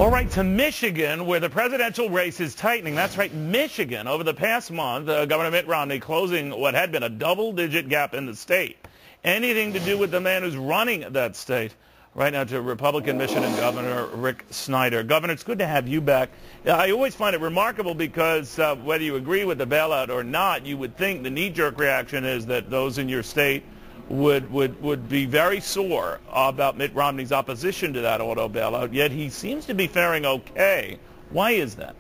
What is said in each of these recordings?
All right, to Michigan, where the presidential race is tightening. That's right, Michigan. Over the past month, Governor Mitt Romney closing what had been a double-digit gap in the state. Anything to do with the man who's running that state. Right now to Republican Michigan Governor Rick Snyder. Governor, it's good to have you back. I always find it remarkable because whether you agree with the bailout or not, you would think the knee-jerk reaction is that those in your state would be very sore about Mitt Romney's opposition to that auto bailout, yet he seems to be faring okay. Why is that?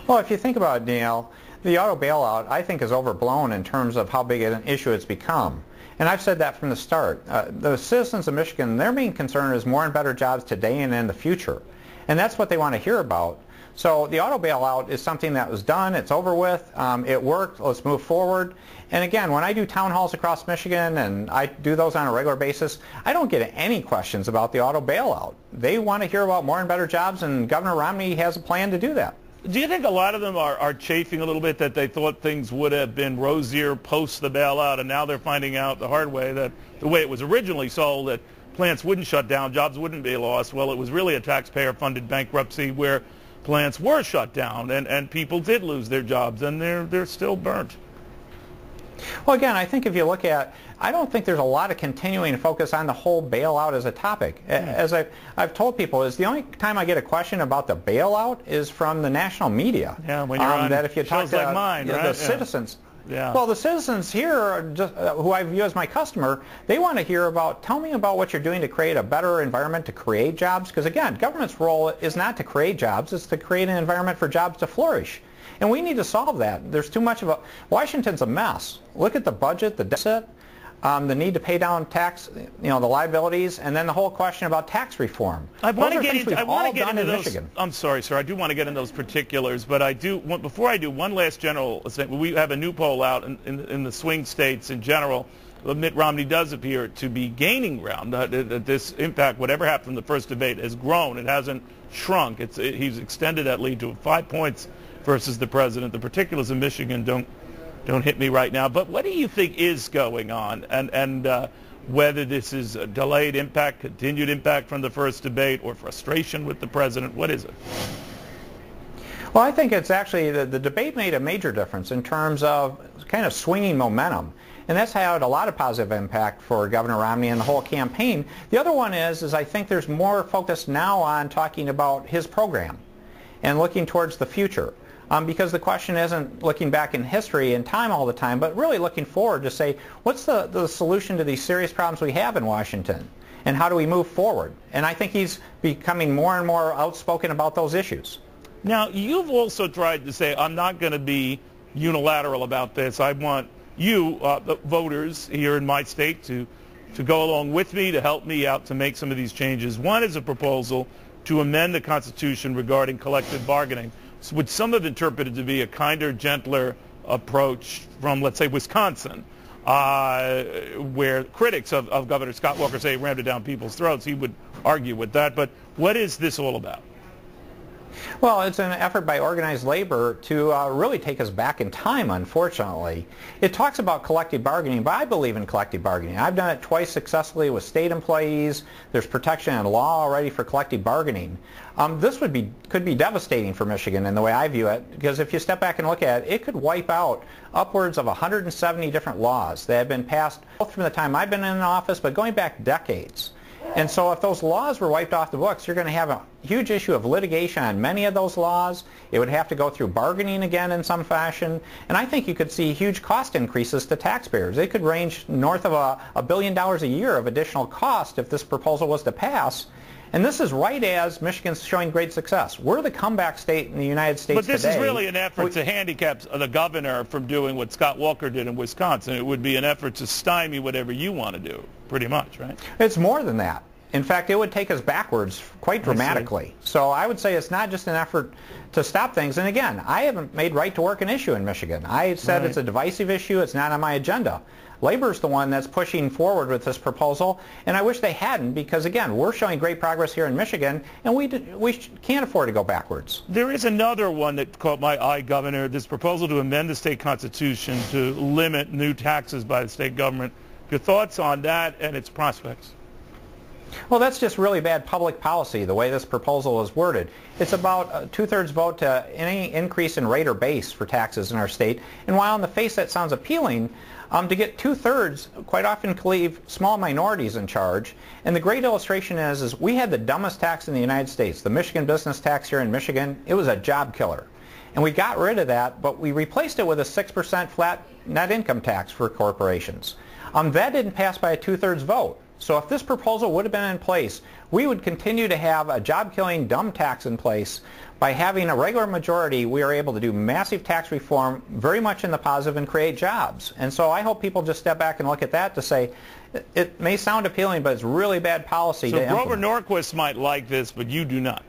Well, if you think about it, Neil, the auto bailout, I think, is overblown in terms of how big an issue it's become. And I've said that from the start. The citizens of Michigan, their main concern is more and better jobs today and in the future. And that's what they want to hear about. So the auto bailout is something that was done. It's over with. It worked. Let's move forward. And again, when I do town halls across Michigan, and I do those on a regular basis, I don't get any questions about the auto bailout. They want to hear about more and better jobs, and Governor Romney has a plan to do that. Do you think a lot of them are chafing a little bit that they thought things would have been rosier post the bailout, and now they're finding out the hard way that the way it was originally sold, that plants wouldn't shut down, jobs wouldn't be lost? Well, it was really a taxpayer-funded bankruptcy where plants were shut down and people did lose their jobs, and they're still burnt. Well, again, I think if you look at, I don't think there's a lot of continuing focus on the whole bailout as a topic. As I've told people, is the only time I get a question about the bailout is from the national media. Yeah, when you're on that if you talk to like mine, right? The citizens. Yeah. Well, the citizens here, are just, who I view as my customer, they want to hear about, tell me about what you're doing to create a better environment to create jobs. Because again, government's role is not to create jobs, it's to create an environment for jobs to flourish. And we need to solve that. There's too much of a, Washington's a mess. Look at the budget, the deficit, the need to pay down tax, the liabilities, and then the whole question about tax reform. I want to get into those. Michigan. I'm sorry, sir. I do want to get into those particulars, but I do. Before I do, one last general statement. We have a new poll out in the swing states in general. Mitt Romney does appear to be gaining ground. This impact, whatever happened in the first debate, has grown. It hasn't shrunk. He's extended that lead to 5 points versus the president. The particulars of Michigan don't hit me right now. But what do you think is going on, and whether this is a delayed impact, continued impact from the first debate, or frustration with the president? What is it? Well, I think it's actually the debate made a major difference in terms of kind of swinging momentum. And that's had a lot of positive impact for Governor Romney and the whole campaign. The other one is I think there's more focus now on talking about his program and looking towards the future. Because the question isn't looking back in history and time all the time, but really looking forward to say, what's the solution to these serious problems we have in Washington? And how do we move forward? And I think he's becoming more and more outspoken about those issues. Now, you've also tried to say, I'm not going to be unilateral about this. I want you, the voters here in my state, to go along with me, to help me out to make some of these changes. One is a proposal to amend the Constitution regarding collective bargaining, which some have interpreted to be a kinder, gentler approach from, let's say, Wisconsin, where critics of Governor Scott Walker say he rammed it down people's throats. He would argue with that. But what is this all about? Well, it's an effort by organized labor to really take us back in time, unfortunately. It talks about collective bargaining, but I believe in collective bargaining. I've done it twice successfully with state employees. There's protection in law already for collective bargaining. This could be devastating for Michigan in the way I view it, because if you step back and look at it, it could wipe out upwards of 170 different laws that have been passed both from the time I've been in office, but going back decades. And so if those laws were wiped off the books, you're going to have a huge issue of litigation on many of those laws. It would have to go through bargaining again in some fashion. And I think you could see huge cost increases to taxpayers. They could range north of $1 billion a year of additional cost if this proposal was to pass. And this is right as Michigan's showing great success. We're the comeback state in the United States today. But this is really an effort to handicap the governor from doing what Scott Walker did in Wisconsin. It would be an effort to stymie whatever you want to do, pretty much, right? It's more than that. In fact, it would take us backwards quite dramatically. So I would say it's not just an effort to stop things. And again, I haven't made right to work an issue in Michigan. I said It's a divisive issue. It's not on my agenda. Labor's the one that's pushing forward with this proposal, and I wish they hadn't, because again, we're showing great progress here in Michigan, and we can't afford to go backwards. There is another one that caught my eye, Governor, this proposal to amend the state constitution to limit new taxes by the state government. Your thoughts on that and its prospects? Well, that's just really bad public policy, the way this proposal is worded. It's about a two-thirds vote to any increase in rate or base for taxes in our state. And while on the face that sounds appealing, to get two-thirds quite often can leave small minorities in charge. And the great illustration is we had the dumbest tax in the United States, the Michigan business tax here in Michigan. It was a job killer. And we got rid of that, but we replaced it with a 6% flat net income tax for corporations. That didn't pass by a two-thirds vote. So if this proposal would have been in place, we would continue to have a job-killing dumb tax in place. By having a regular majority, we are able to do massive tax reform very much in the positive and create jobs. And so I hope people just step back and look at that to say, it may sound appealing, but it's really bad policy to implement. So Grover Norquist might like this, but you do not.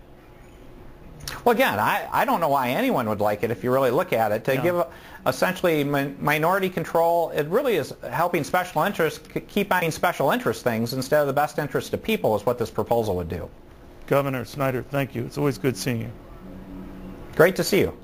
Well, again, I don't know why anyone would like it if you really look at it. To give essentially minority control, it really is helping special interests keep buying special interest things instead of the best interest of people is what this proposal would do. Governor Snyder, thank you. It's always good seeing you. Great to see you.